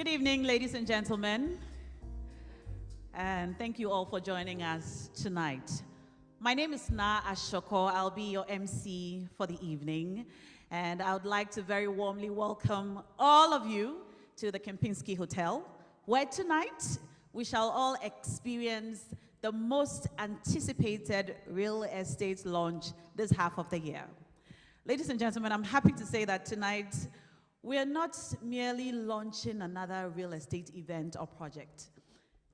Good evening, ladies and gentlemen, and thank you all for joining us tonight. My name is Na Ashoko. I'll be your MC for the evening, and I would like to very warmly welcome all of you to the Kempinski Hotel, where tonight we shall all experience the most anticipated real estate launch this half of the year. Ladies and gentlemen, I'm happy to say that tonight we are not merely launching another real estate event or project.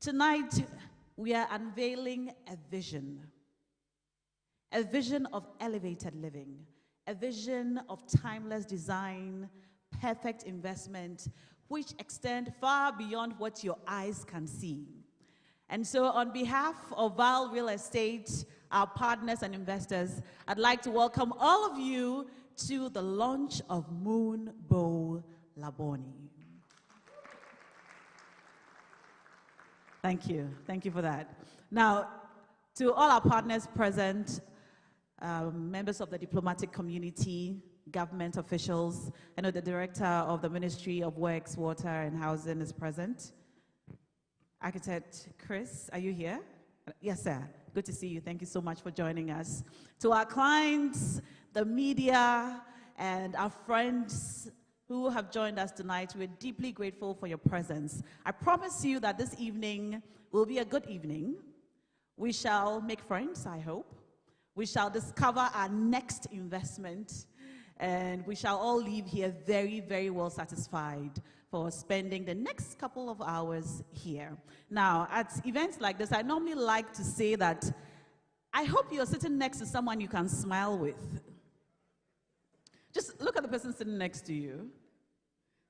Tonight, we are unveiling a vision of elevated living, a vision of timeless design, perfect investment, which extend far beyond what your eyes can see. And so on behalf of Val Real Estate, our partners and investors, I'd like to welcome all of you to the launch of Moonbow Laboni. Thank you for that. Now, to all our partners present, members of the diplomatic community, government officials, I know the director of the Ministry of Works, Water and Housing is present. Architect Chris, are you here? Yes, sir. Good to see you. Thank you so much for joining us. To our clients, the media, and our friends who have joined us tonight, we're deeply grateful for your presence. I promise you that this evening will be a good evening. We shall make friends, I hope. We shall discover our next investment, and we shall all leave here very, very well satisfied for spending the next couple of hours here. Now, at events like this, I normally like to say that I hope you're sitting next to someone you can smile with. Just look at the person sitting next to you.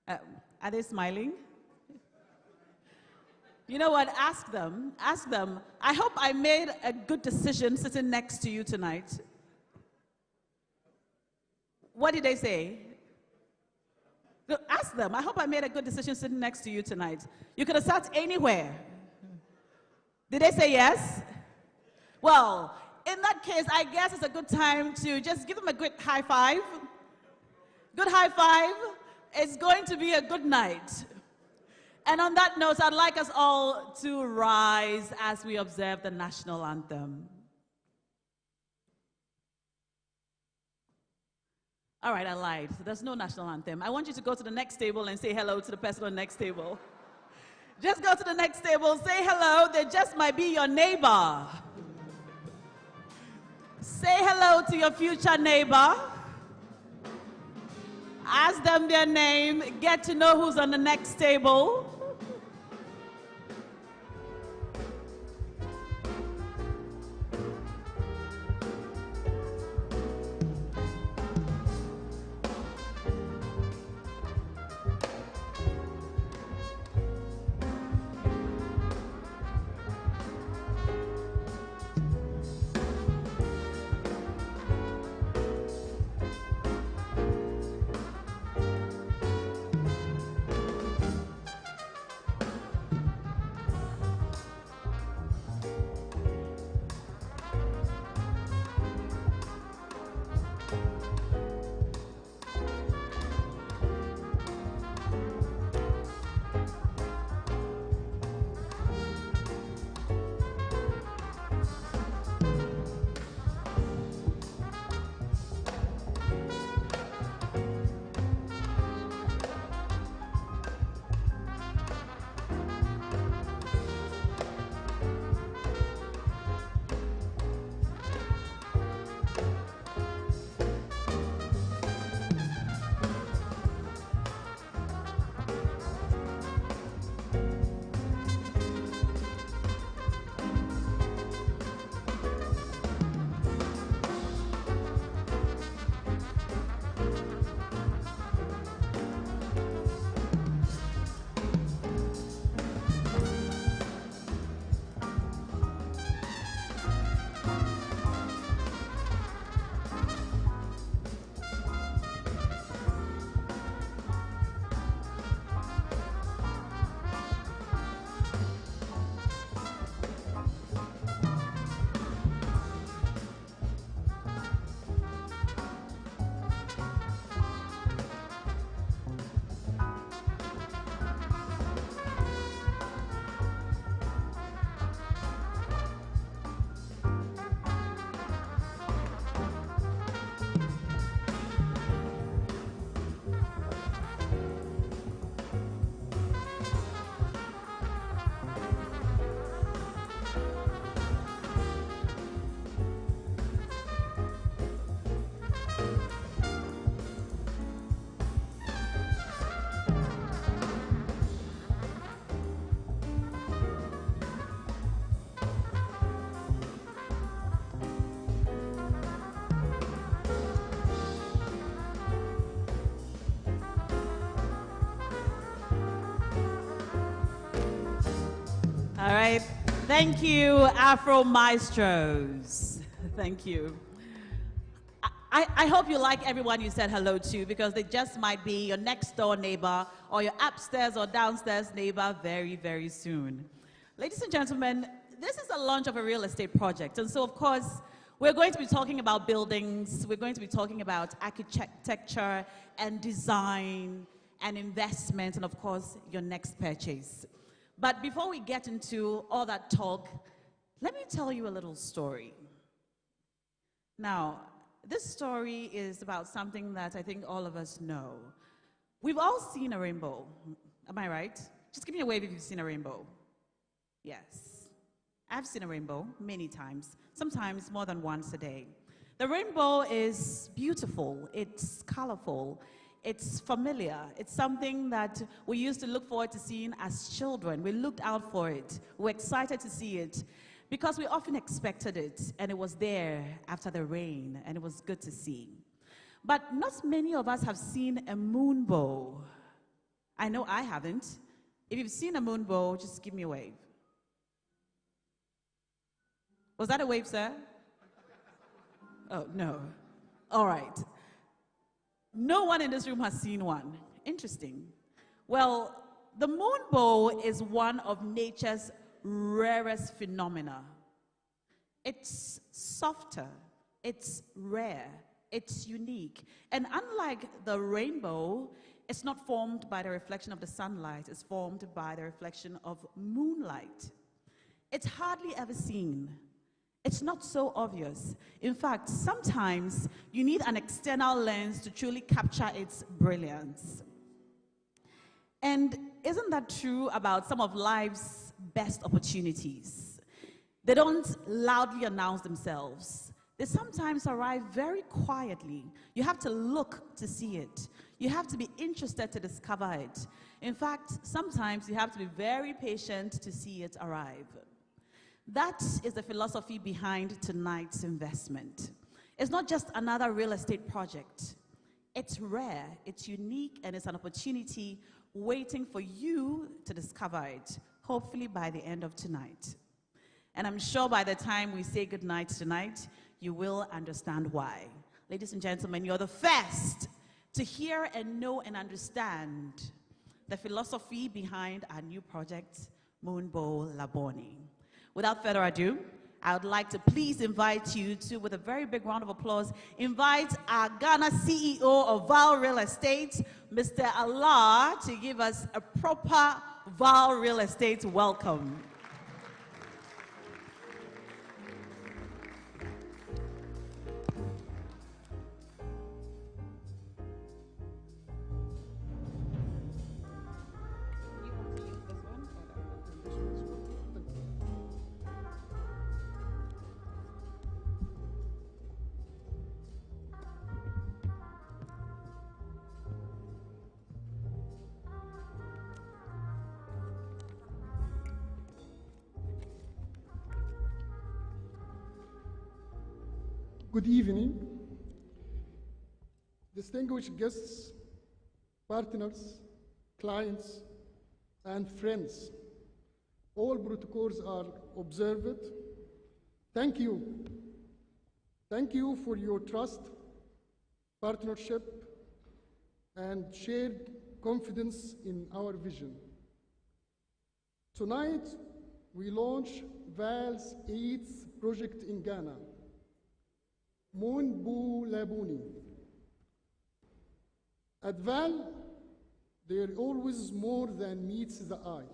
Are they smiling? You know what? Ask them. I hope I made a good decision sitting next to you tonight. What did they say? Ask them. I hope I made a good decision sitting next to you tonight. You could have sat anywhere. Did they say yes? Well, in that case, I guess it's a good time to just give them a good high five. Good high five. It's going to be a good night. And on that note, I'd like us all to rise as we observe the national anthem. All right, I lied. There's no national anthem. I want you to go to the next table and say hello to the person on the next table. Just go to the next table, say hello. They just might be your neighbor. Say hello to your future neighbor. Ask them their name. Get to know who's on the next table. right. Thank you, Afro Maestros. Thank you. I hope you like everyone you said hello to, because they just might be your next door neighbor or your upstairs or downstairs neighbor very, very soon. Ladies and gentlemen, this is the launch of a real estate project. And so, of course, we're going to be talking about buildings, we're going to be talking about architecture and design and investment, and of course, your next purchase. But before we get into all that talk, let me tell you a little story. Now, this story is about something that I think all of us know. We've all seen a rainbow. Am I right? Just give me a wave if you've seen a rainbow. Yes. I've seen a rainbow many times, sometimes more than once a day. The rainbow is beautiful, it's colorful, it's familiar. It's something that we used to look forward to seeing as children. We looked out for it. We were excited to see it because we often expected it, and it was there after the rain, and it was good to see. But not many of us have seen a moonbow. I know I haven't. If you've seen a moonbow, just give me a wave. Was that a wave, sir? Oh, no. All right. No one in this room has seen one. Interesting. Well, the moonbow is one of nature's rarest phenomena. It's softer, it's rare, it's unique. And unlike the rainbow, it's not formed by the reflection of the sunlight, it's formed by the reflection of moonlight. It's hardly ever seen. It's not so obvious. In fact, sometimes you need an external lens to truly capture its brilliance. And isn't that true about some of life's best opportunities? They don't loudly announce themselves. They sometimes arrive very quietly. You have to look to see it. You have to be interested to discover it. In fact, sometimes you have to be very patient to see it arrive. That is the philosophy behind tonight's investment. It's not just another real estate project. It's rare, it's unique, and it's an opportunity waiting for you to discover it, hopefully by the end of tonight. And I'm sure by the time we say goodnight tonight, you will understand why. Ladies and gentlemen, you're the first to hear and know and understand the philosophy behind our new project, Moonbow Labone. Without further ado, I would like to please invite you to, with a very big round of applause, invite our Ghana CEO of Val Real Estate, Mr. Allah, to give us a proper Val Real Estate welcome. Good evening, distinguished guests, partners, clients, and friends. All protocols are observed. Thank you. Thank you for your trust, partnership, and shared confidence in our vision. Tonight, we launch VAL's 8th project in Ghana, Moonbow Labone. At VAL, there is always more than meets the eye.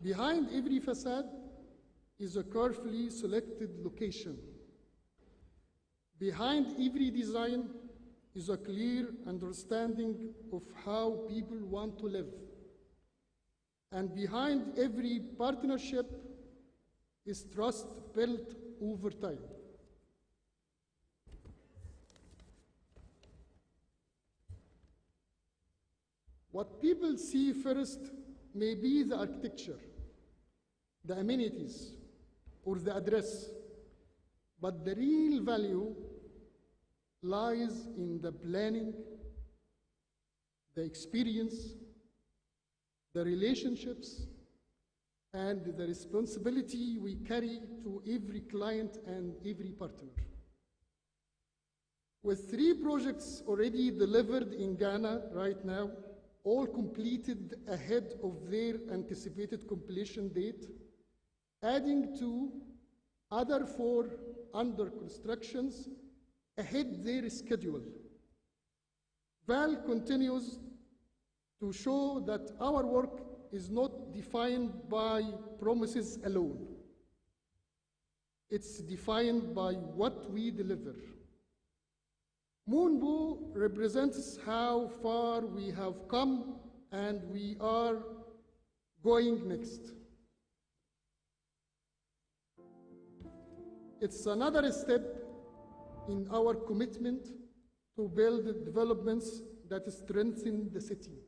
Behind every facade is a carefully selected location. Behind every design is a clear understanding of how people want to live. And behind every partnership is trust built over time. What people see first may be the architecture, the amenities, or the address, but the real value lies in the planning, the experience, the relationships, and the responsibility we carry to every client and every partner. With 3 projects already delivered in Ghana right now, all completed ahead of their anticipated completion date, adding to other 4 under constructions ahead their schedule. VAL continues to show that our work is not defined by promises alone. It's defined by what we deliver. Moonbow represents how far we have come and we are going next. It's another step in our commitment to build developments that strengthen the city,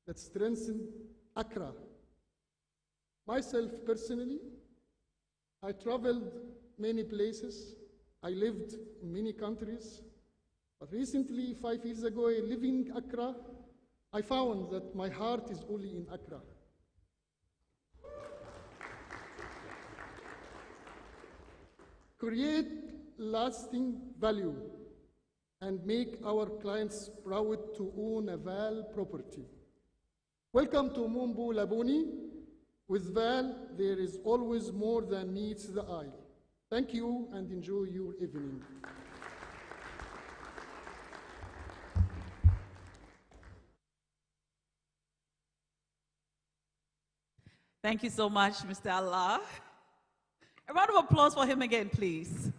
that strengthen Accra. Myself personally, I traveled many places. I lived in many countries, but recently, 5 years ago, living in Accra, I found that my heart is only in Accra. Create lasting value and make our clients proud to own a VAL property. Welcome to Moonbow Laboni. With VAL, there is always more than meets the eye. Thank you and enjoy your evening. Thank you so much, Mr. Allah. A round of applause for him again, please.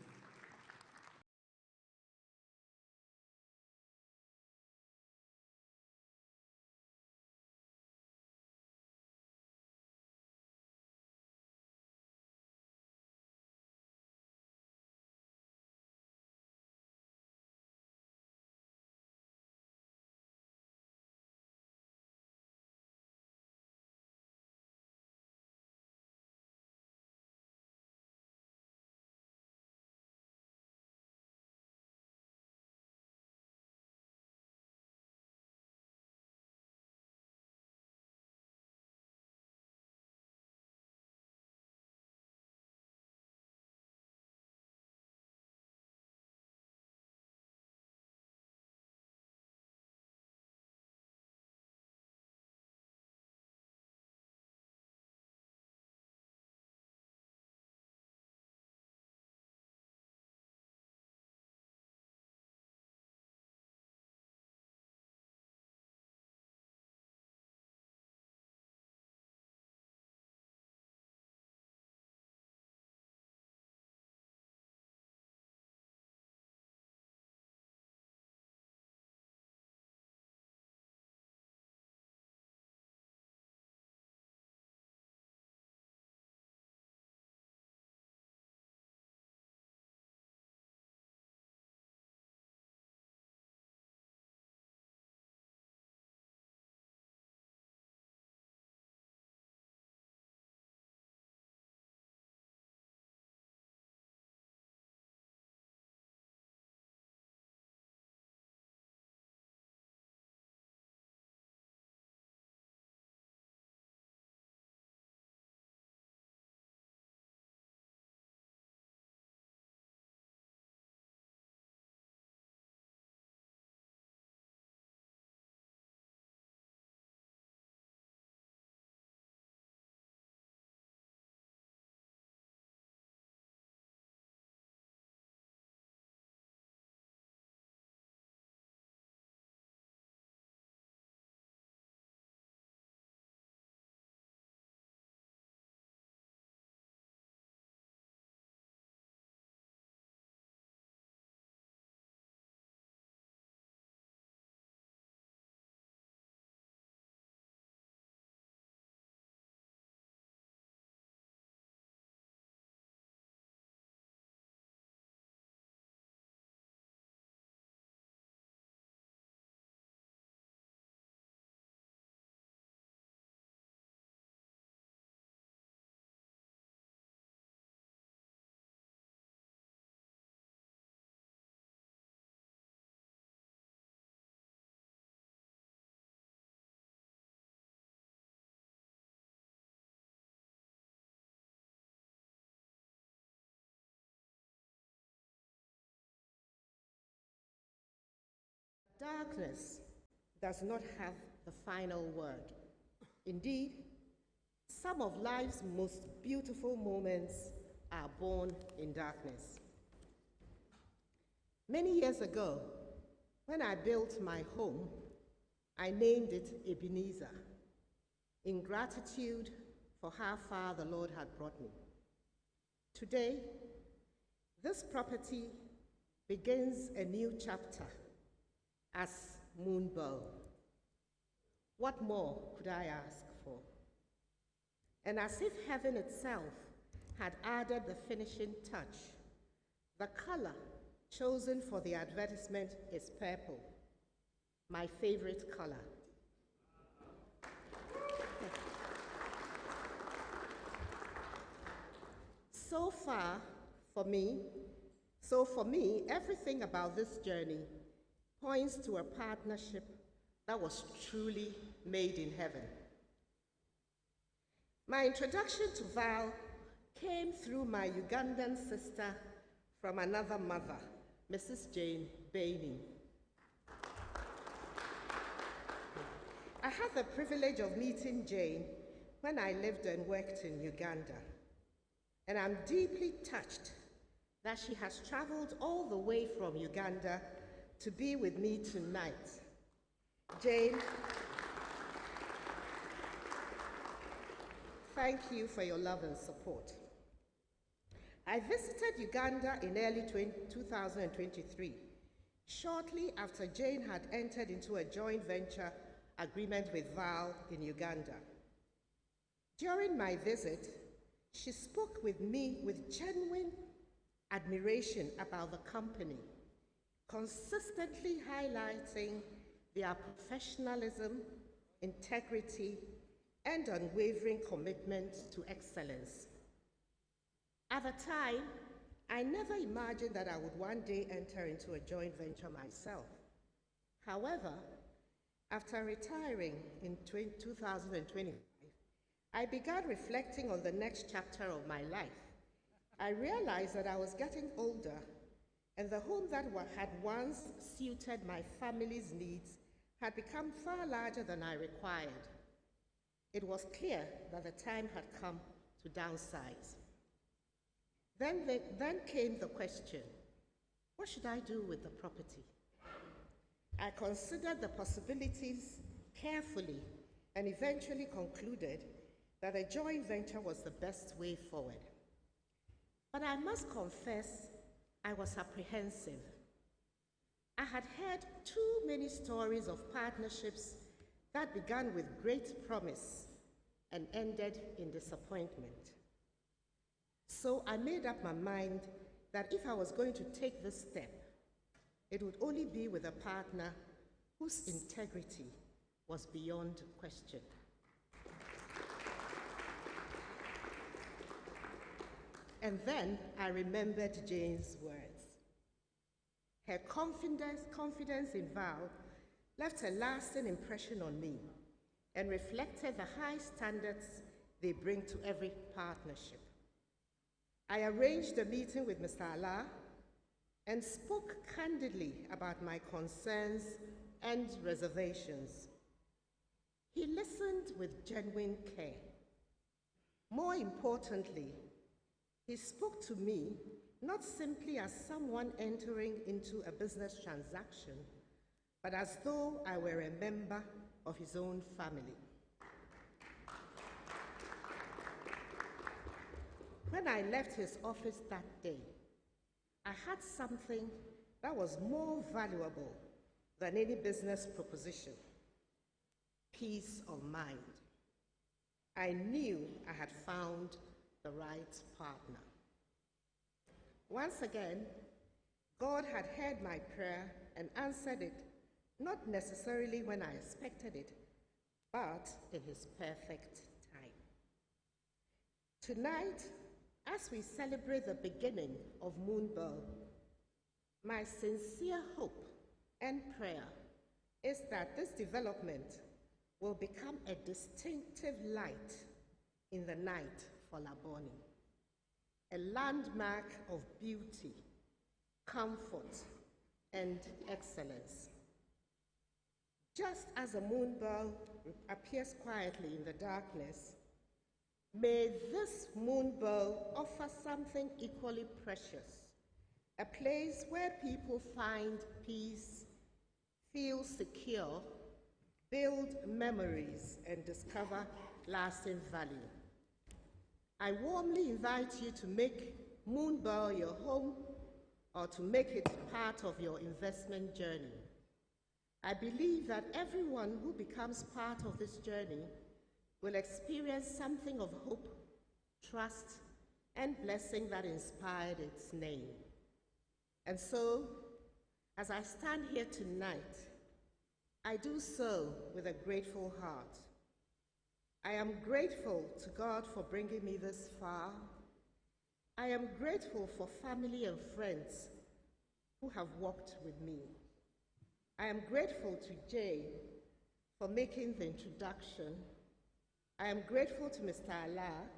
darkness does not have the final word. Indeed, some of life's most beautiful moments are born in darkness. Many years ago, when I built my home, I named it Ebenezer, in gratitude for how far the Lord had brought me. Today, this property begins a new chapter as Moonbow. What more could I ask for? And as if heaven itself had added the finishing touch, the color chosen for the advertisement is purple, my favorite color. So for me, everything about this journey points to a partnership that was truly made in heaven. My introduction to Val came through my Ugandan sister from another mother, Mrs. Jane Bainey. I had the privilege of meeting Jane when I lived and worked in Uganda, and I'm deeply touched that she has traveled all the way from Uganda to be with me tonight. Jane, thank you for your love and support. I visited Uganda in early 2023, shortly after Jane had entered into a joint venture agreement with Val in Uganda. During my visit, she spoke with me with genuine admiration about the company, consistently highlighting their professionalism, integrity, and unwavering commitment to excellence. At the time, I never imagined that I would one day enter into a joint venture myself. However, after retiring in 2025, I began reflecting on the next chapter of my life. I realized that I was getting older, and the home that had once suited my family's needs had become far larger than I required. It was clear that the time had come to downsize. Then came the question, what should I do with the property? I considered the possibilities carefully and eventually concluded that a joint venture was the best way forward. But I must confess, I was apprehensive. I had heard too many stories of partnerships that began with great promise and ended in disappointment. So I made up my mind that if I was going to take this step, it would only be with a partner whose integrity was beyond question. And then I remembered Jane's words. Her confidence in Val left a lasting impression on me and reflected the high standards they bring to every partnership. I arranged a meeting with Mr. Allah and spoke candidly about my concerns and reservations. He listened with genuine care. More importantly, he spoke to me not simply as someone entering into a business transaction, but as though I were a member of his own family. When I left his office that day, I had something that was more valuable than any business proposition: peace of mind. I knew I had found the right partner. Once again, God had heard my prayer and answered it, not necessarily when I expected it, but in his perfect time. Tonight, as we celebrate the beginning of Moonbow, my sincere hope and prayer is that this development will become a distinctive light in the night for Laboni, a landmark of beauty, comfort, and excellence. Just as a moonbow appears quietly in the darkness, may this moonbow offer something equally precious, a place where people find peace, feel secure, build memories, and discover lasting value. I warmly invite you to make Moonbow your home or to make it part of your investment journey. I believe that everyone who becomes part of this journey will experience something of hope, trust, and blessing that inspired its name. And so, as I stand here tonight, I do so with a grateful heart. I am grateful to God for bringing me this far. I am grateful for family and friends who have walked with me. I am grateful to Jay for making the introduction. I am grateful to Mr. Allah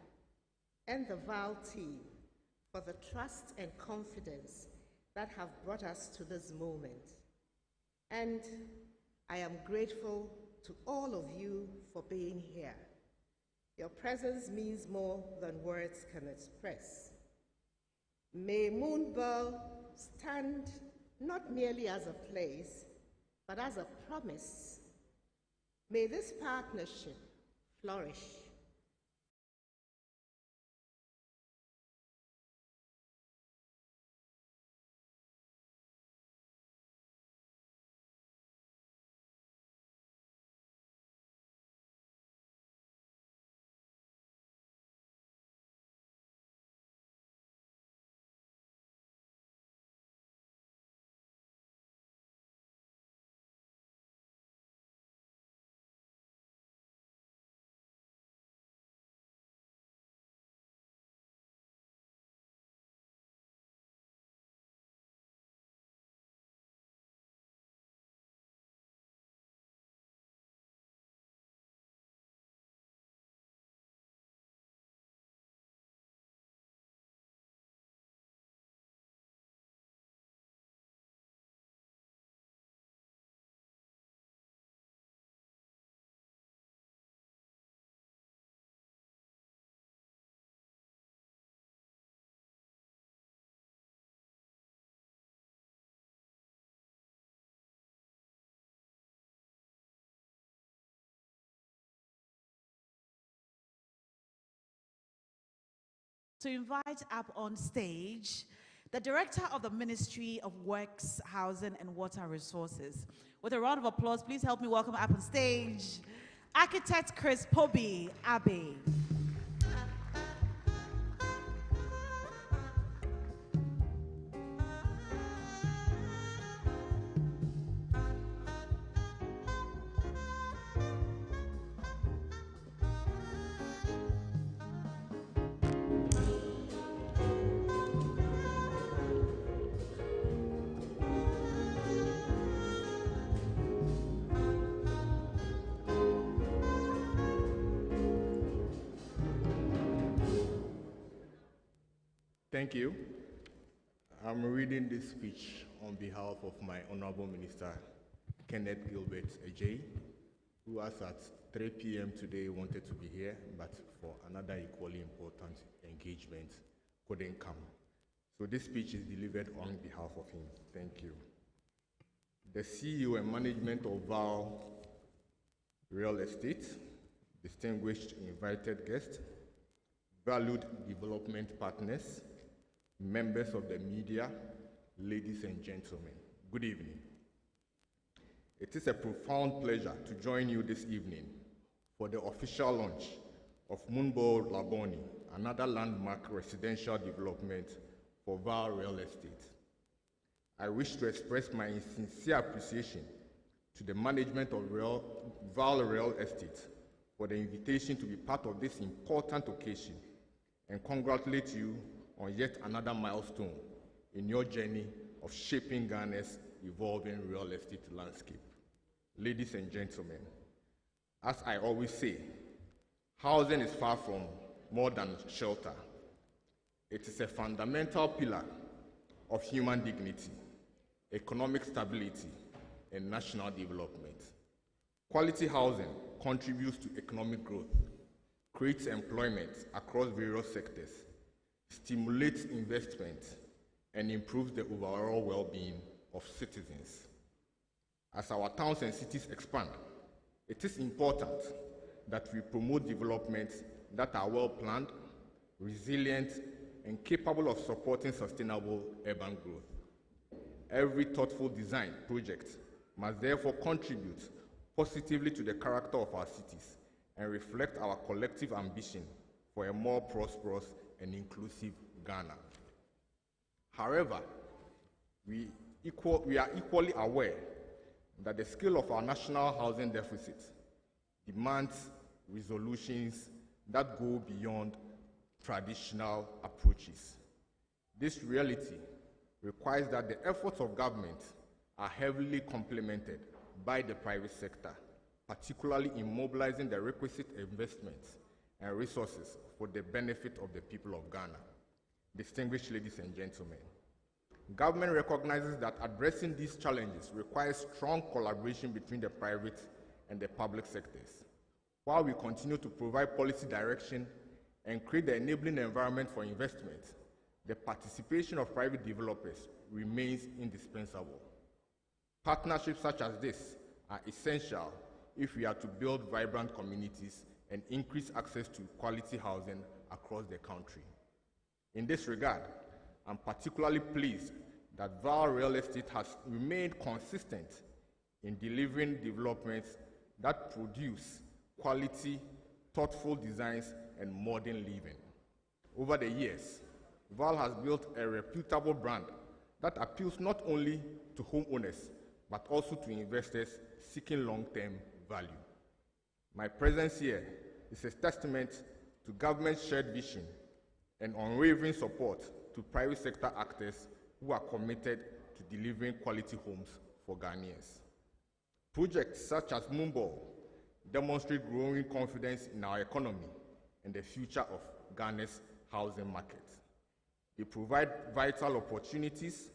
and the VAL team for the trust and confidence that have brought us to this moment. And I am grateful to all of you for being here. Your presence means more than words can express. May Moonbow stand not merely as a place, but as a promise. May this partnership flourish. To invite up on stage the Director of the Ministry of Works, Housing and Water Resources. With a round of applause, please help me welcome up on stage Architect Chris Pobi Abe. Thank you. I'm reading this speech on behalf of my Honorable Minister, Kenneth Gilbert Ejay, who as at 3 p.m. today wanted to be here, but for another equally important engagement couldn't come. So this speech is delivered on behalf of him. Thank you. The CEO and management of VAL Real Estate, distinguished invited guests, valued development partners, members of the media, ladies and gentlemen, good evening. It is a profound pleasure to join you this evening for the official launch of Moonbow Laboni, another landmark residential development for VAL Real Estate. I wish to express my sincere appreciation to the management of VAL Real Estate for the invitation to be part of this important occasion and congratulate you on yet another milestone in your journey of shaping Ghana's evolving real estate landscape. Ladies and gentlemen, as I always say, housing is far from more than shelter. It is a fundamental pillar of human dignity, economic stability, and national development. Quality housing contributes to economic growth, creates employment across various sectors, stimulates investment, and improves the overall well-being of citizens. As our towns and cities expand, it is important that we promote developments that are well-planned, resilient, and capable of supporting sustainable urban growth. Every thoughtful design project must therefore contribute positively to the character of our cities and reflect our collective ambition for a more prosperous and inclusive Ghana. However, we are equally aware that the scale of our national housing deficit demands resolutions that go beyond traditional approaches. This reality requires that the efforts of government are heavily complemented by the private sector, particularly in mobilizing the requisite investments and resources for the benefit of the people of Ghana. Distinguished ladies and gentlemen, government recognizes that addressing these challenges requires strong collaboration between the private and the public sectors. While we continue to provide policy direction and create the enabling environment for investment, the participation of private developers remains indispensable. Partnerships such as this are essential if we are to build vibrant communities and increase access to quality housing across the country. In this regard, I'm particularly pleased that VAL Real Estate has remained consistent in delivering developments that produce quality, thoughtful designs, and modern living. Over the years, VAL has built a reputable brand that appeals not only to homeowners, but also to investors seeking long-term value. My presence here is a testament to government's shared vision and unwavering support to private sector actors who are committed to delivering quality homes for Ghanaians. Projects such as Moonbow demonstrate growing confidence in our economy and the future of Ghana's housing market. They provide vital opportunities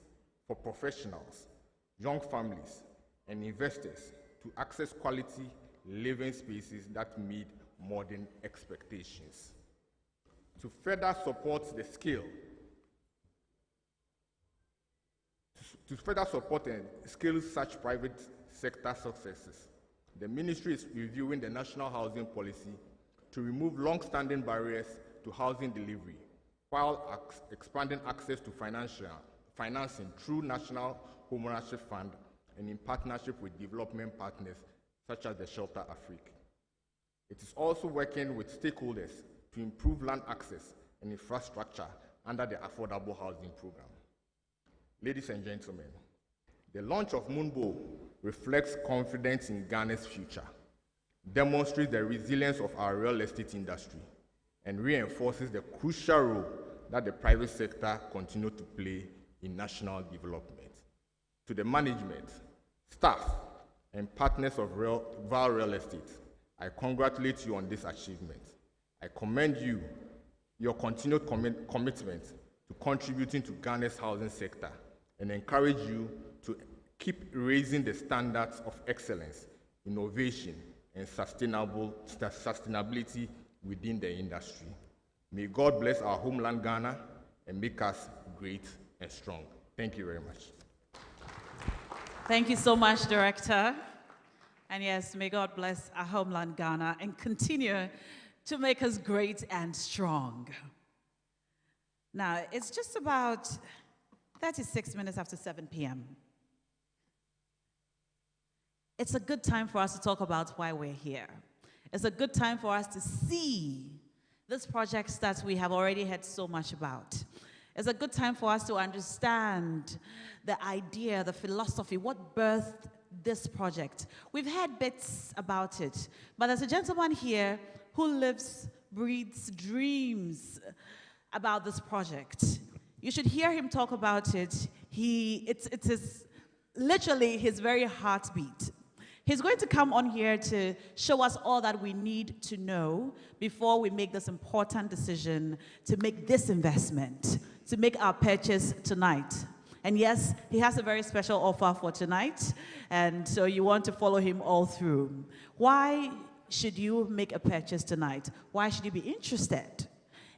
for professionals, young families, and investors to access quality living spaces that meet modern expectations. To further support the scale, and scale such private sector successes, the Ministry is reviewing the national housing policy to remove long-standing barriers to housing delivery, while expanding access to financing through National Homeownership Fund and in partnership with development partners such as the Shelter Afrique. It is also working with stakeholders to improve land access and infrastructure under the Affordable Housing Program. Ladies and gentlemen, the launch of Moonbow reflects confidence in Ghana's future, demonstrates the resilience of our real estate industry, and reinforces the crucial role that the private sector continues to play in national development. To the management, staff, and partners of VAL Real Estate, I congratulate you on this achievement. I commend you your continued commitment to contributing to Ghana's housing sector and encourage you to keep raising the standards of excellence, innovation, and sustainability within the industry. May God bless our homeland Ghana and make us great and strong. Thank you very much. Thank you so much, Director. And yes, may God bless our homeland Ghana and continue to make us great and strong. Now, it's just about 36 minutes after 7 p.m. It's a good time for us to talk about why we're here. It's a good time for us to see these projects that we have already heard so much about. It's a good time for us to understand the idea, the philosophy, what birthed this project. We've heard bits about it, but there's a gentleman here who lives, breathes, dreams about this project. You should hear him talk about it. It's literally his very heartbeat. He's going to come on here to show us all that we need to know before we make this important decision to make this investment, to make our purchase tonight. And yes, he has a very special offer for tonight, and so you want to follow him all through. Why should you make a purchase tonight? Why should you be interested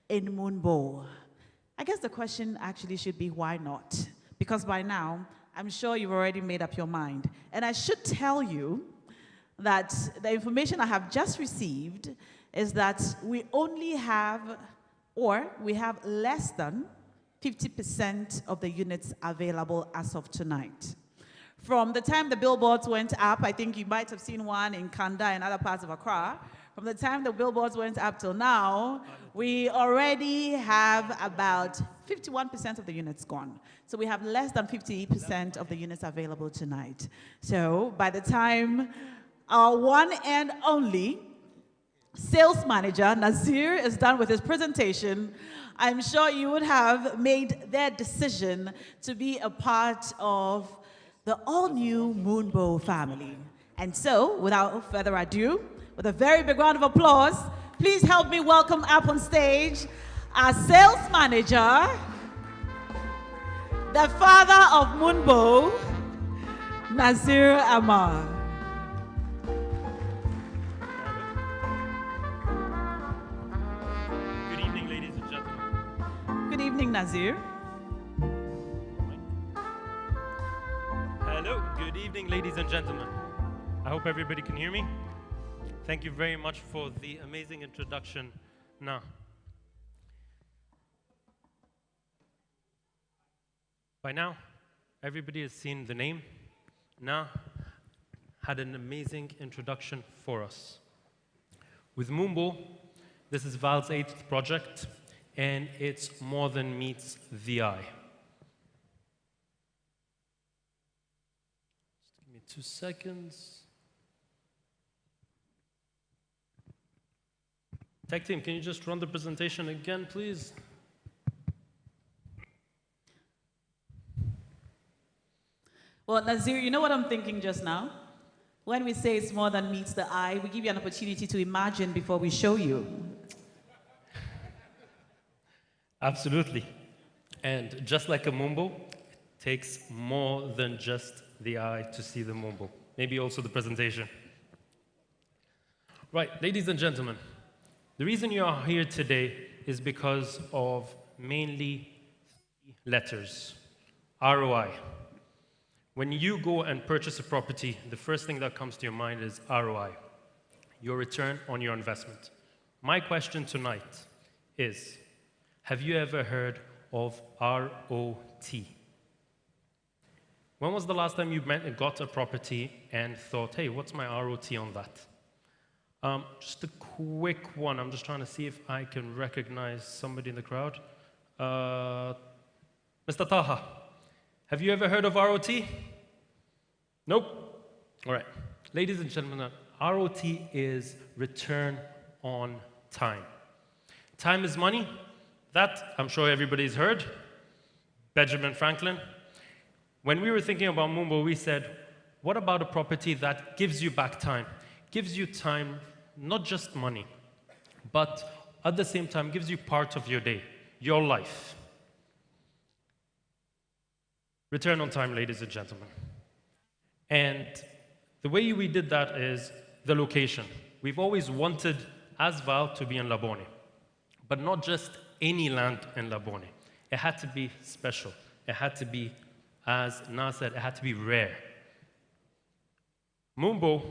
in Moonbow? I guess the question actually should be, why not? Because by now, I'm sure you've already made up your mind. And I should tell you that the information I have just received is that we only have, or we have less than 50% of the units available as of tonight. From the time the billboards went up, I think you might have seen one in Kanda and other parts of Accra. From the time the billboards went up till now, we already have about 51% of the units gone. So we have less than 50% of the units available tonight. So by the time our one and only sales manager, Nazir, is done with his presentation, I'm sure you would have made their decision to be a part of the all-new Moonbow family. And so, without further ado, with a very big round of applause, please help me welcome up on stage our sales manager, the father of Moonbow, Nazir Amar. Good evening, ladies and gentlemen. Good evening, Nazir. Hello, good evening, ladies and gentlemen. I hope everybody can hear me. Thank you very much for the amazing introduction. Now, by now, everybody has seen the name. Now, had an amazing introduction for us. With Moonbow, this is Val's 8th project, and it's more than meets the eye. Just give me 2 seconds. Tech team, can you just run the presentation again, please? Well, Nazir, you know what I'm thinking just now? When we say it's more than meets the eye, we give you an opportunity to imagine before we show you. Absolutely. And just like a Moonbow, it takes more than just the eye to see the Moonbow. Maybe also the presentation. Right, ladies and gentlemen, the reason you are here today is because of mainly 3 letters. ROI. When you go and purchase a property, the first thing that comes to your mind is ROI, your return on your investment. My question tonight is, have you ever heard of ROT? When was the last time you got a property and thought, hey, what's my ROT on that? Just a quick one. I'm just trying to see if I can recognize somebody in the crowd. Mr. Taha, have you ever heard of ROT? Nope. All right. Ladies and gentlemen, ROT is return on time. Time is money. That, I'm sure everybody's heard. Benjamin Franklin. When we were thinking about Moonbow, we said, what about a property that gives you back time? Gives you time, not just money, but at the same time gives you part of your day, your life. Return on time, ladies and gentlemen. And the way we did that is the location. We've always wanted, as Val, to be in Labone, but not just any land in Labone. It had to be special. It had to be, as Na said, it had to be rare. Moonbow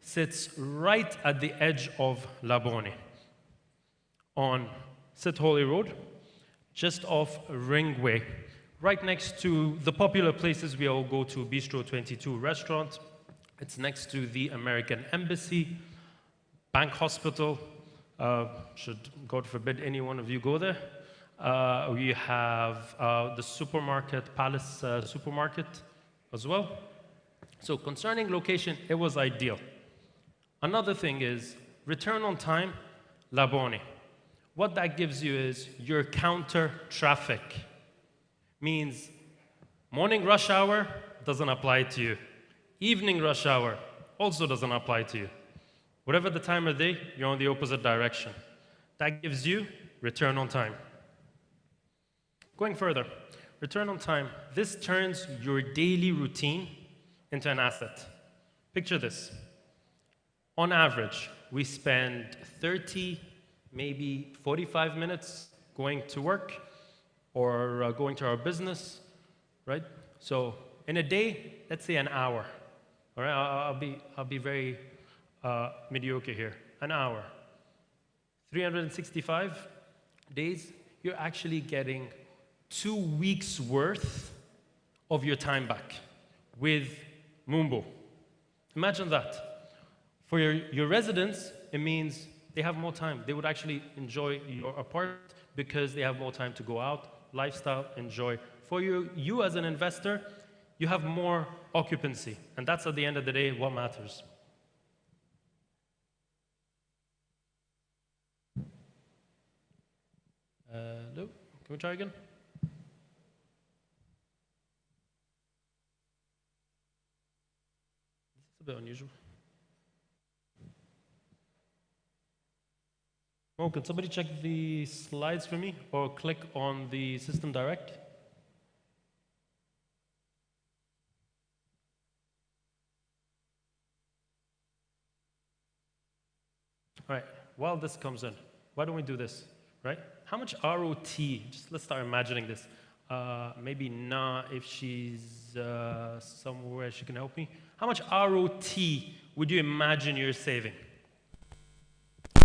sits right at the edge of Labone on Sit Holy Road, just off Ringway, right next to the popular places we all go to, Bistro 22 restaurant. It's next to the American Embassy, Bank Hospital. Should, God forbid, any one of you go there. We have the supermarket, Palace Supermarket as well. So concerning location, it was ideal. Another thing is return on time, Labone. What that gives you is your counter traffic. Means morning rush hour doesn't apply to you. Evening rush hour also doesn't apply to you. Whatever the time of day, you're on the opposite direction. That gives you return on time. Going further, return on time, this turns your daily routine into an asset. Picture this. On average, we spend 30, maybe 45 minutes going to work or going to our business, right? So in a day, let's say an hour. All right, I'll be very mediocre here. An hour. 365 days, you're actually getting 2 weeks worth of your time back with Moonbow. Imagine that. For your residents, it means they have more time. They would actually enjoy your apartment because they have more time to go out, lifestyle, enjoy. For you as an investor, you have more occupancy. And that's at the end of the day what matters. No, can we try again? This is a bit unusual. Oh, can somebody check the slides for me or click on the system direct? All right, while this comes in, why don't we do this, right? How much ROT, just let's start imagining this. Maybe not if she's somewhere she can help me. How much ROT would you imagine you're saving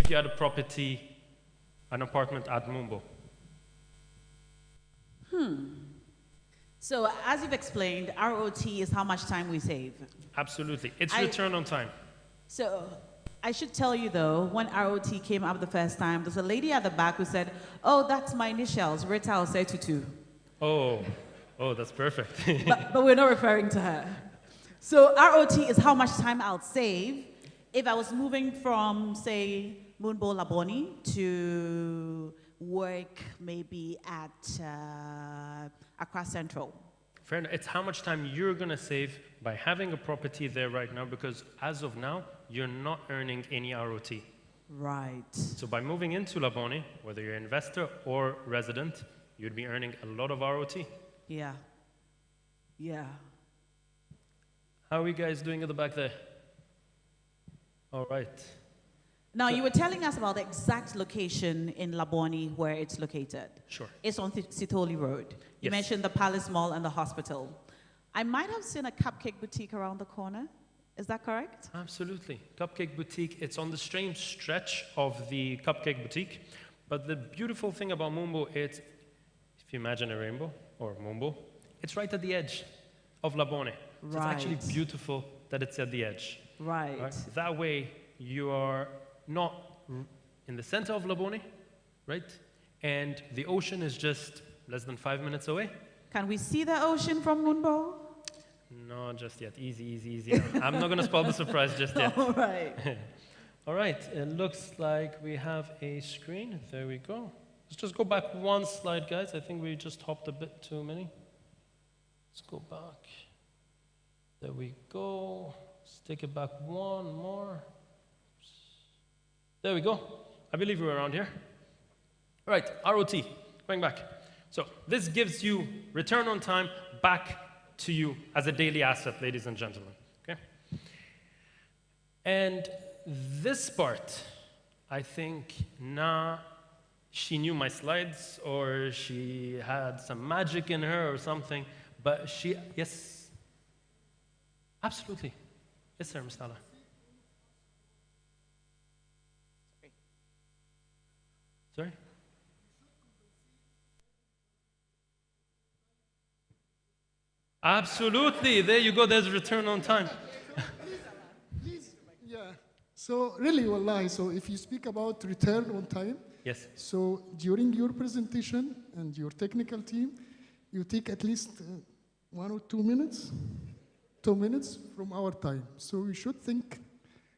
if you had a property, an apartment at Moonbow? So as you've explained, ROT is how much time we save. Absolutely. It's return on time. So I should tell you though, when ROT came up the first time, there's a lady at the back who said, oh, that's my initials, Rita Osetutu. Oh, that's perfect. but we're not referring to her. So ROT is how much time I'll save if I was moving from, say, Moonbow Laboni to work maybe at Accra Central. Fair enough. It's how much time you're going to save by having a property there right now, because as of now, you're not earning any ROT. Right. So by moving into Laboni, whether you're an investor or resident, you'd be earning a lot of ROT. Yeah. Yeah. How are you guys doing at the back there? All right. Now, you were telling us about the exact location in Laboni where it's located. Sure. It's on Sitholi Road. You Yes. mentioned the Palace Mall and the hospital. I might have seen a cupcake boutique around the corner. Is that correct? Absolutely. Cupcake Boutique, it's on the same stretch of the Cupcake Boutique. But the beautiful thing about Moonbow, it's, if you imagine a rainbow, or Moonbow, it's right at the edge of Labone. So it's actually beautiful that it's at the edge. Right. That way, you are not in the center of Labone, right? And the ocean is just less than 5 minutes away. Can we see the ocean from Moonbow? No, just yet. Easy, easy, easy. I'm not going to spoil the surprise just yet. All right. All right, it looks like we have a screen. There we go. Let's just go back one slide, guys. I think we just hopped a bit too many. Let's go back. There we go. Let's take it back one more. There we go. I believe we're around here. All right, ROT, going back. So this gives you return on time back to you as a daily asset, ladies and gentlemen, okay? And this part, I think, she knew my slides or she had some magic in her or something, but yes, absolutely. Yes, sir, Ms. Nala. Sorry? Absolutely. There you go. There's return on time. Please, yeah. So really, wallahi, so if you speak about return on time, Yes. so during your presentation and your technical team, you take at least 1 or 2 minutes, 2 minutes from our time. So you should think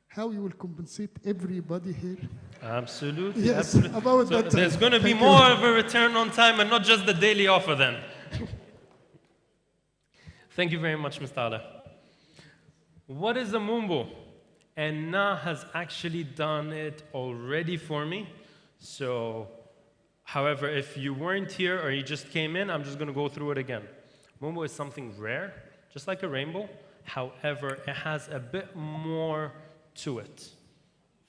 how you will compensate everybody here. Absolutely. Yes, absolutely. about So that time. there's going to be Thank you. more of a return on time and not just the daily offer then. Thank you very much, Mr. Ala. What is a Moonbow? And Na has actually done it already for me. So However, if you weren't here or you just came in, I'm just going to go through it again. Moonbow is something rare, just like a rainbow. However, it has a bit more to it.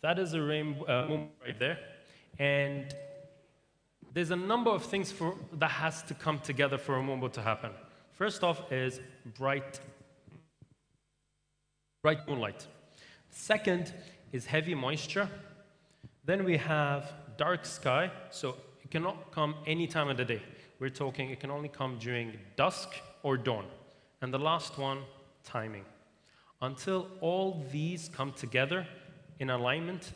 That is a rainbow Moonbow right there. And there's a number of things that has to come together for a Moonbow to happen. First off is bright moonlight. Second is heavy moisture. Then we have dark sky, so it cannot come any time of the day. We're talking it can only come during dusk or dawn. And the last one, timing. Until all these come together in alignment,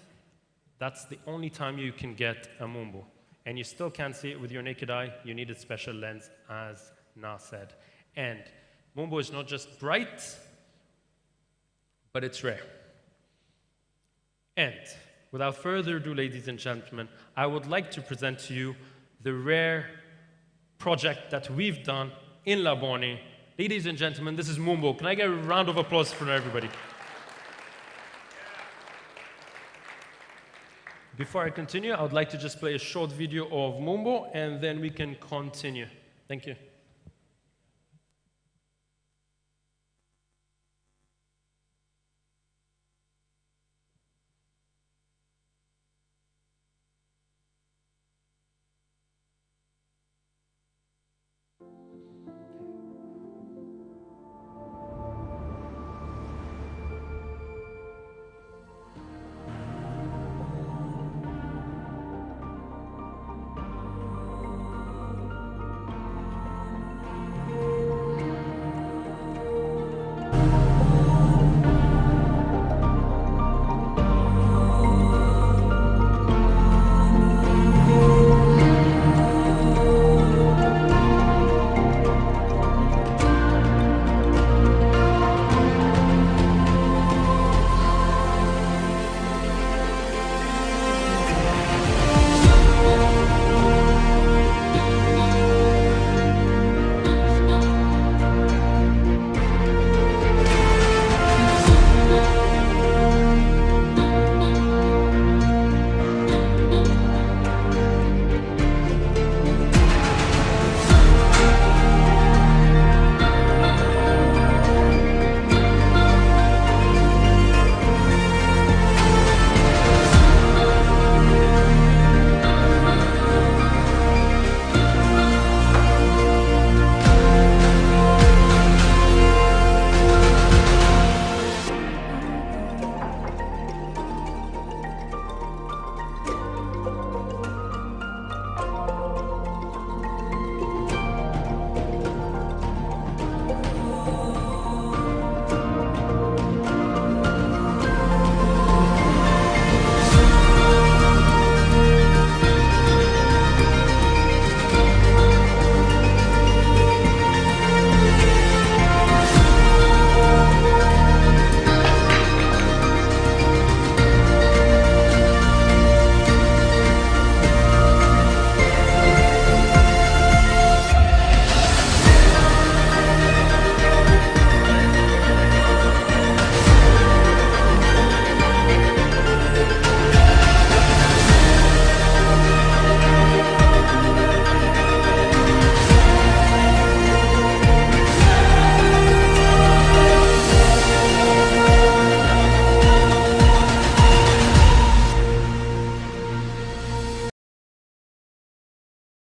that's the only time you can get a Moonbow. And you still can't see it with your naked eye. You need a special lens, as Na said. And Moonbow is not just bright, but it's rare. And without further ado, ladies and gentlemen, I would like to present to you the rare project that we've done in Labone. Ladies and gentlemen, this is Moonbow. Can I get a round of applause for everybody? Before I continue, I would like to just play a short video of Moonbow, and then we can continue. Thank you.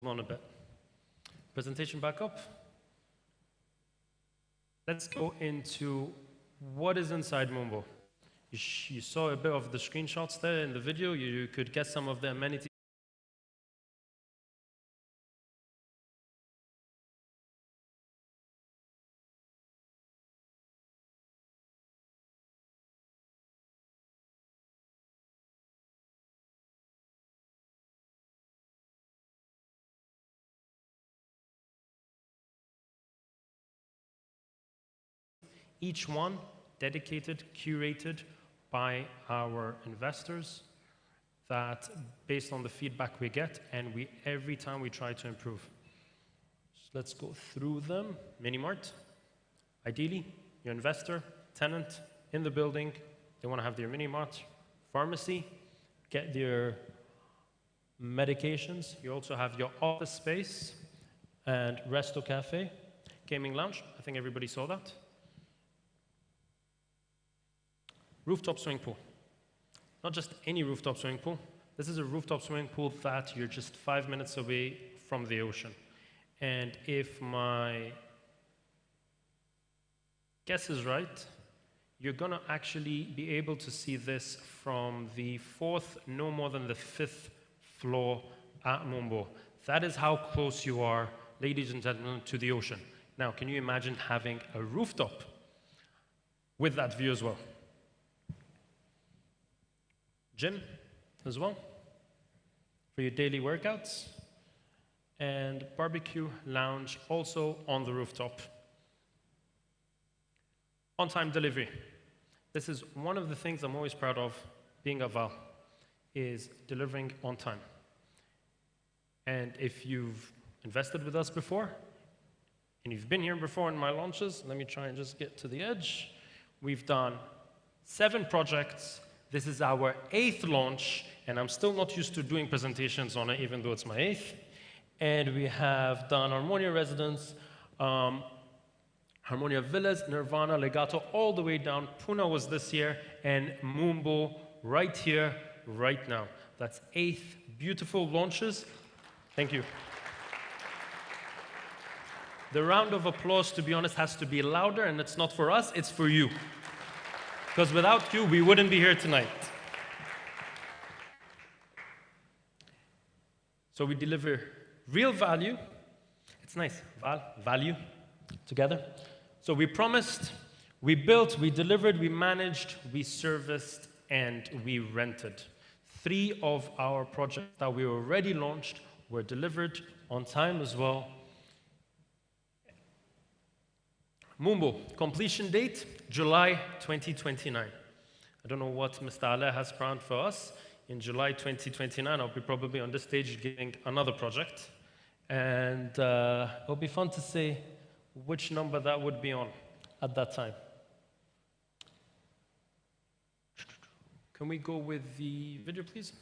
On a bit. Presentation back up. Let's go into what is inside Moonbow. You saw a bit of the screenshots there in the video. You could get some of the amenities. Each one dedicated, curated by our investors, that based on the feedback we get, and every time we try to improve. So let's go through them. Mini-mart. Ideally, your investor, tenant in the building, they want to have their mini-mart. Pharmacy, get their medications. You also have your office space and Resto Cafe, gaming lounge. I think everybody saw that. Rooftop swimming pool. Not just any rooftop swimming pool. This is a rooftop swimming pool that you're just 5 minutes away from the ocean. And if my guess is right, you're gonna actually be able to see this from the 4th, no more than the 5th floor at Moonbow. That is how close you are, ladies and gentlemen, to the ocean. Now, can you imagine having a rooftop with that view as well? Gym as well for your daily workouts, and barbecue lounge also on the rooftop. On-time delivery. This is one of the things I'm always proud of being at Val, is delivering on time. And if you've invested with us before, and you've been here before in my launches, let me try and just get to the edge. We've done 7 projects. This is our 8th launch, and I'm still not used to doing presentations on it, even though it's my 8th. And we have done Harmonia Residence, Harmonia Villas, Nirvana, Legato, all the way down. Pune was this year, and Moonbow right here, right now. That's 8 beautiful launches. Thank you. The round of applause, to be honest, has to be louder, and it's not for us, it's for you. Because without you, we wouldn't be here tonight. So we deliver real value. It's nice, value, together. So we promised, we built, we delivered, we managed, we serviced, and we rented. 3 of our projects that we already launched were delivered on time as well. Moonbow, completion date, July 2029. I don't know what Mr. Ale has planned for us. In July 2029, I'll be probably on this stage giving another project. And it'll be fun to say which number that would be on at that time. Can we go with the video, please?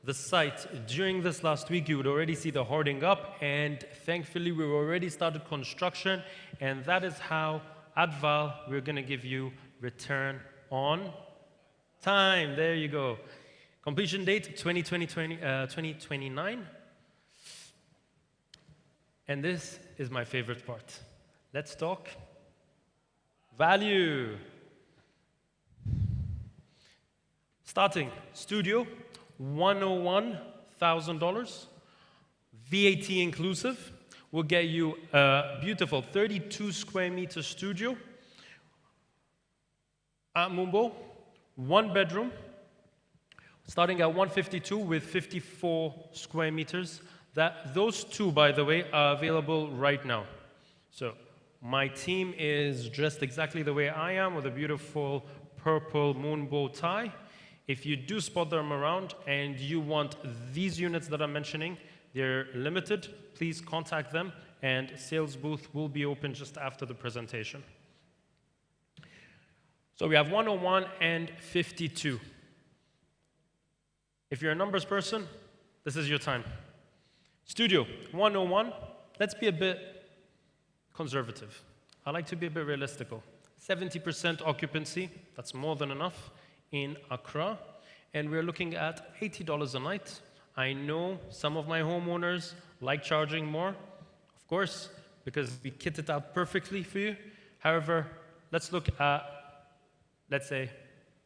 The site. During this last week, you would already see the hoarding up, and thankfully, we've already started construction, and that is how, at Val, we're going to give you return on time. There you go. Completion date, 2029. And this is my favorite part. Let's talk value. Starting, studio. $101,000, VAT inclusive, will get you a beautiful 32 square meter studio at Moonbow, 1 bedroom, starting at 152 with 54 square meters. Those 2, by the way, are available right now. So my team is dressed exactly the way I am, with a beautiful purple Moonbow tie. If you do spot them around and you want these units that I'm mentioning, they're limited, please contact them, and sales booth will be open just after the presentation. So we have 101 and 52. If you're a numbers person, this is your time. Studio, 101. Let's be a bit conservative. I like to be a bit realistical. 70% occupancy, that's more than enough in Accra. And we're looking at $80 a night. I know some of my homeowners like charging more, of course, because we kit it out perfectly for you. However, let's look at, let's say,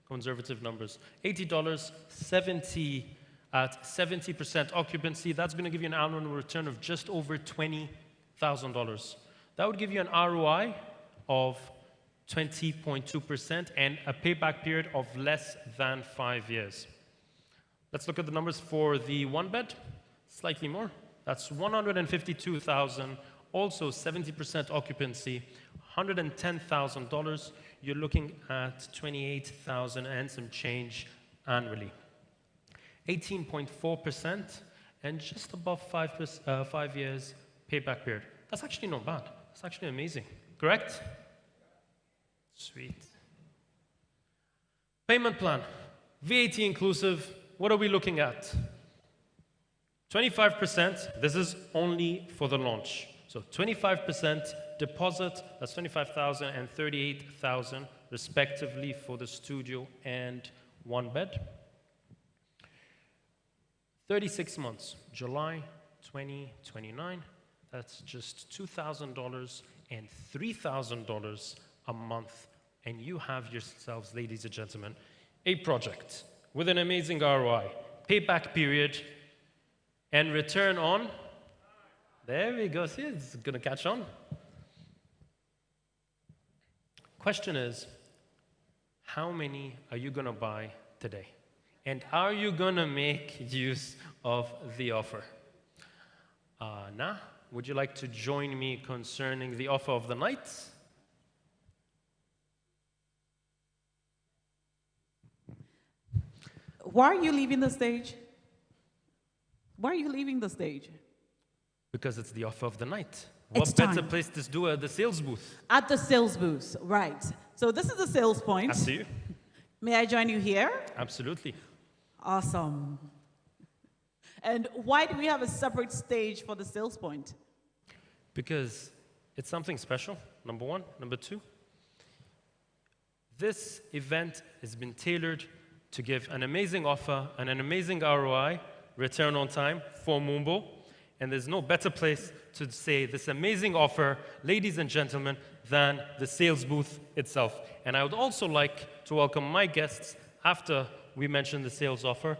conservative numbers. $80, 70 at 70% occupancy, that's going to give you an annual return of just over $20,000. That would give you an ROI of 20.2% and a payback period of less than 5 years. Let's look at the numbers for the one bed, slightly more. That's $152,000, also 70% occupancy, $110,000. You're looking at $28,000 and some change annually. 18.4% and just above 5 years payback period. That's actually not bad. That's actually amazing. Correct? Sweet. Payment plan. VAT inclusive. What are we looking at? 25%. This is only for the launch. So 25% deposit. That's $25,000 and $38,000 respectively for the studio and one bed. 36 months, July 2029, that's just $2,000 and $3,000 a month. And you have yourselves, ladies and gentlemen, a project with an amazing ROI, payback period, and return on, there we go, see, it's gonna catch on. Question is, how many are you gonna buy today? And are you going to make use of the offer? Anna, would you like to join me concerning the offer of the night? Why are you leaving the stage? Why are you leaving the stage? Because it's the offer of the night. It's What better time. place to do at the sales booth? At the sales booth, right. So this is the sales point. Up to you. May I join you here? Absolutely. Awesome. And why do we have a separate stage for the sales point? Because it's something special, number one. Number two, this event has been tailored to give an amazing offer and an amazing ROI, return on time, for Moonbow. And there's no better place to say this amazing offer, ladies and gentlemen, than the sales booth itself. And I would also like to welcome my guests after we mention the sales offer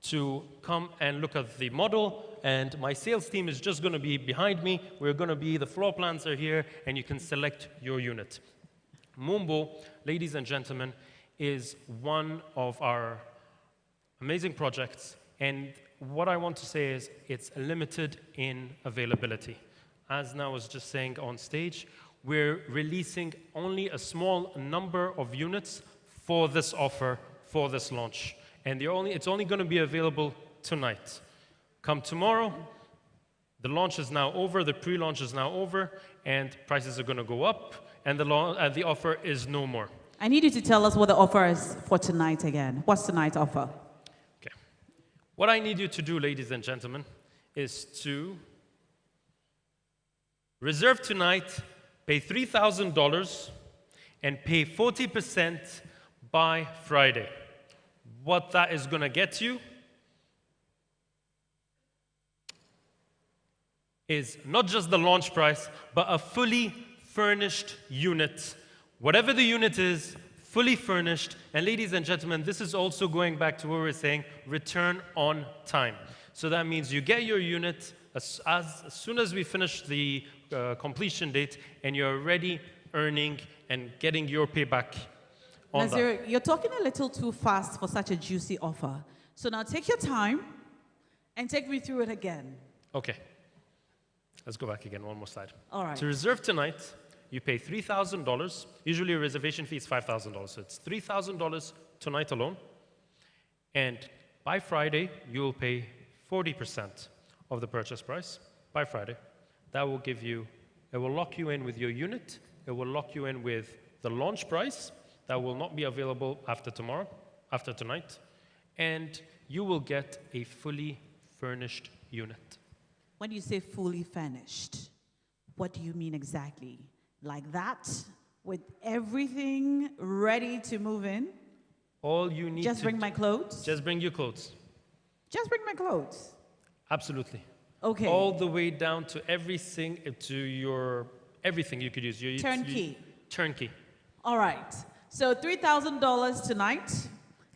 to come and look at the model. And my sales team is just going to be behind me. We're going to be, the floor plans are here, and you can select your unit. Moonbow, ladies and gentlemen, is one of our amazing projects. And what I want to say is it's limited in availability. As Na was just saying on stage, we're releasing only a small number of units for this offer, for this launch. And it's only going to be available tonight. Come tomorrow, the launch is now over, the pre-launch is now over, and prices are going to go up, and the offer is no more. I need you to tell us what the offer is for tonight again. What's tonight's offer? Okay. What I need you to do, ladies and gentlemen, is to reserve tonight, pay $3,000, and pay 40% by Friday. What that is going to get you is not just the launch price, but a fully furnished unit. Whatever the unit is, fully furnished. And ladies and gentlemen, this is also going back to what we were saying, return on time. So that means you get your unit as soon as we finish the completion date, and you're already earning and getting your payback on that. Nazir, you're talking a little too fast for such a juicy offer. So now take your time and take me through it again. Okay. Let's go back again, one more slide. All right. To reserve tonight, you pay $3,000. Usually a reservation fee is $5,000. So it's $3,000 tonight alone. And by Friday, you will pay 40% of the purchase price by Friday. That will give you, it will lock you in with your unit. It will lock you in with the launch price. that will not be available after tomorrow, after tonight, and you will get a fully furnished unit. When you say fully furnished, what do you mean exactly? Like that, with everything ready to move in? All you need Just to bring my clothes? Just bring your clothes. Just bring my clothes? Absolutely. Okay. All the way down to everything, everything you could use. Turnkey. Turnkey. All right. So $3,000 tonight. Yes.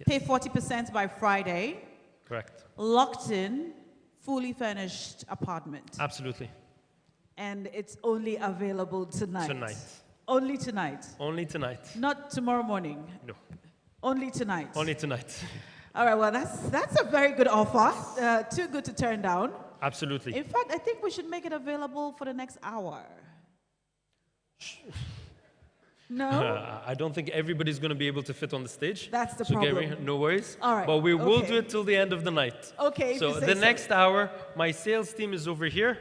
Pay 40% by Friday. Correct. Locked in, fully furnished apartment. Absolutely. And it's only available tonight. Tonight. Only tonight. Only tonight. Not tomorrow morning. No. Only tonight. Only tonight. All right, well, that's a very good offer. Too good to turn down. Absolutely. In fact, I think we should make it available for the next hour. No? I don't think everybody's going to be able to fit on the stage. That's the so problem. Gary, no worries. All right, But we will okay. do it till the end of the night. Okay, if So you say the so. next hour, my sales team is over here.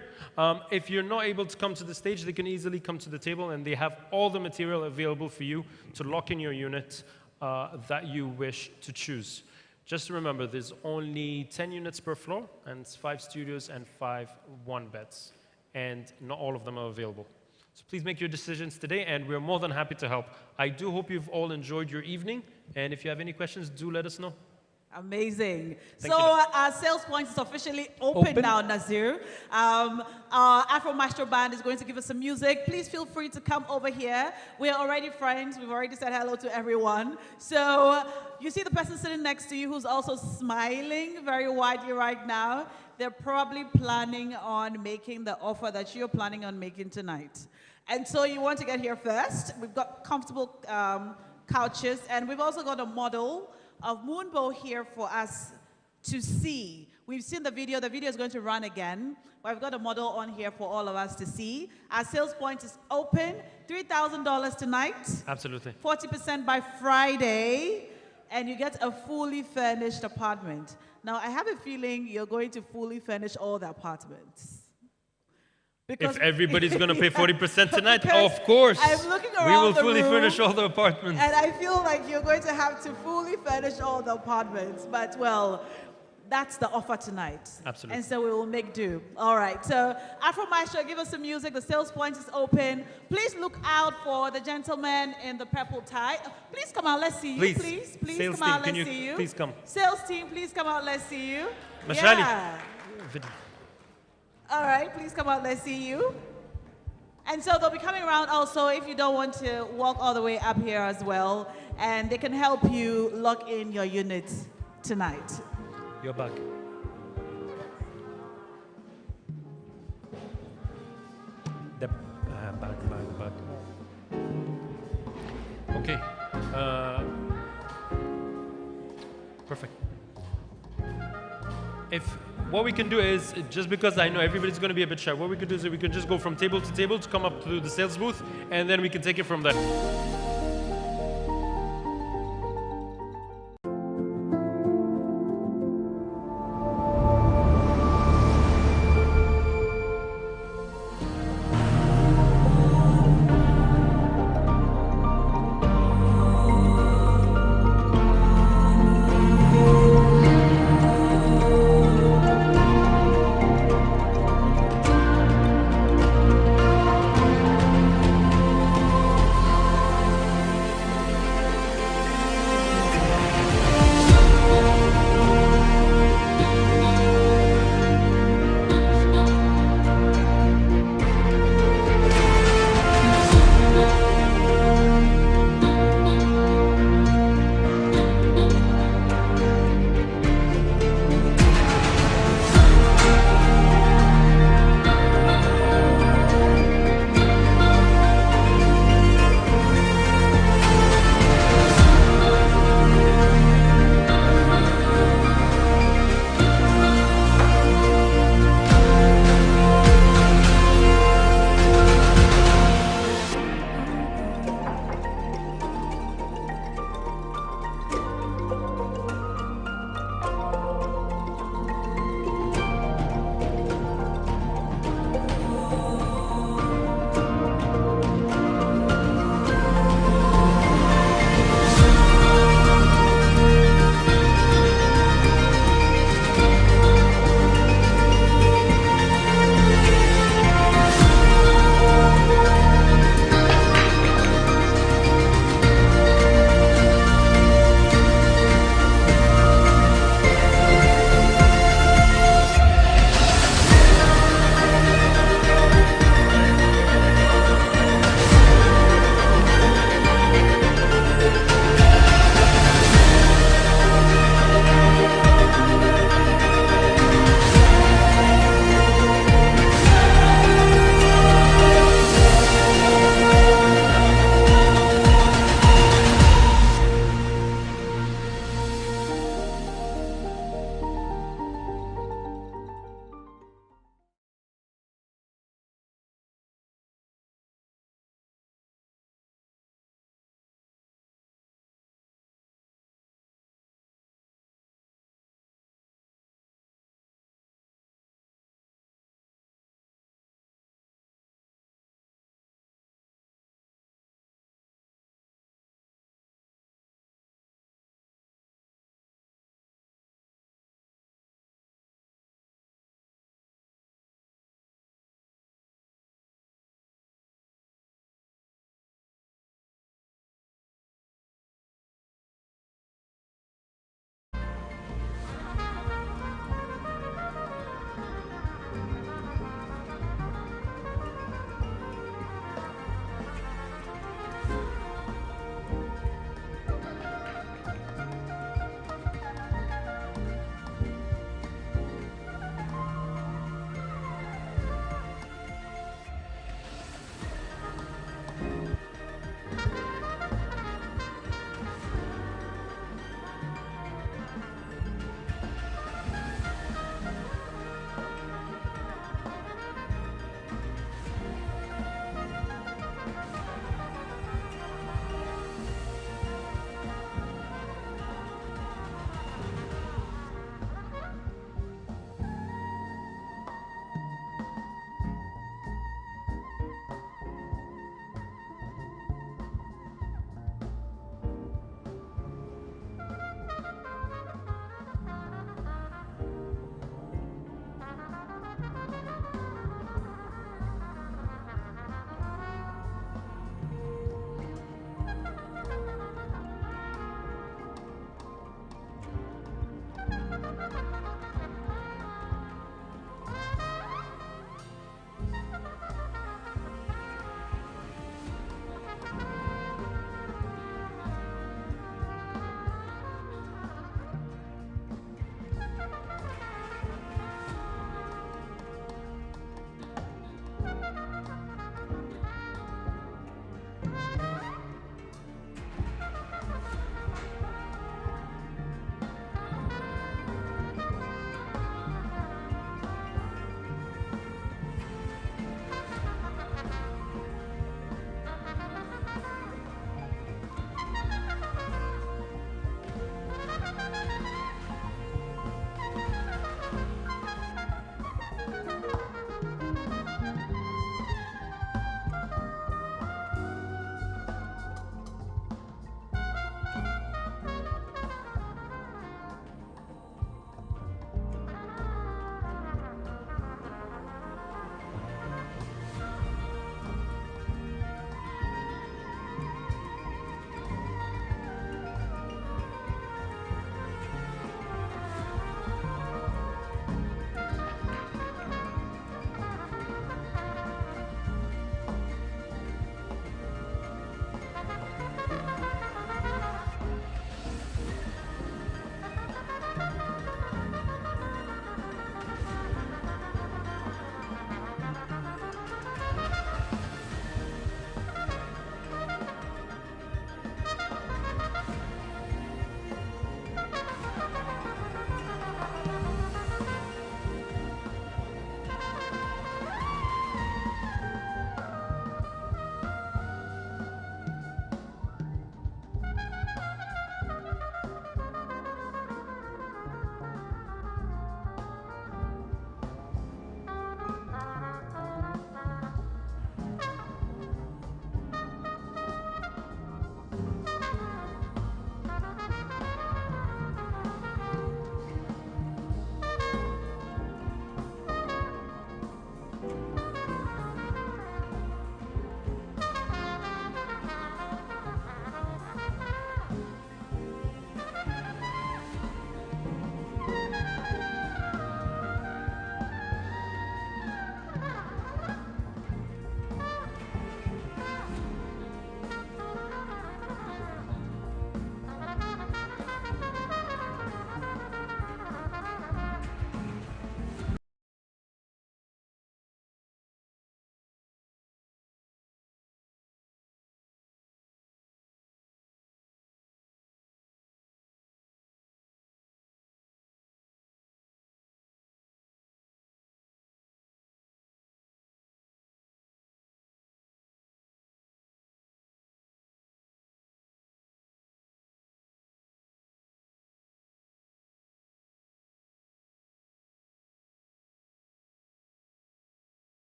If you're not able to come to the stage, they can easily come to the table, and they have all the material available for you to lock in your unit that you wish to choose. Just remember, there's only 10 units per floor, and it's 5 studios and 5 one-beds. And not all of them are available. So please make your decisions today, and we're more than happy to help. I do hope you've all enjoyed your evening, and if you have any questions, do let us know. Amazing. Thank So you. our sales point is officially open now, Nazir. Our Afro Maestro Band is going to give us some music. Please feel free to come over here. We're already friends. We've already said hello to everyone. So you see the person sitting next to you who's also smiling very widely right now. They're probably planning on making the offer that you're planning on making tonight. And so you want to get here first. We've got comfortable couches, and we've also got a model of Moonbow here for us to see. We've seen the video. The video is going to run again. But I've got a model on here for all of us to see. Our sales point is open. $3,000 tonight. Absolutely. 40% by Friday. And you get a fully furnished apartment. Now, I have a feeling you're going to fully furnish all the apartments. Because If everybody's going to pay 40% tonight, because of course. I'm looking We around will the fully room, furnish all the apartments. and I feel like you're going to have to fully furnish all the apartments. But, well, that's the offer tonight. Absolutely. And so we will make do. All right. So, Afro Maestro, give us some music. The sales point is open. Please look out for the gentleman in the purple tie. Please come out. Let's see you. Please. Please Sales come out. team, Let's can you see you. please come? Sales team, please come out. Let's see you. Mashali. Yeah. All right. Please come out. Let's see you. And so they'll be coming around also if you don't want to walk all the way up here as well. And they can help you lock in your unit tonight. You're back. Back. Okay. Perfect. What we can do is, just because I know everybody's going to be a bit shy, what we could do is we can just go from table to table to come up to the sales booth, and then we can take it from there.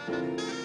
Thank you.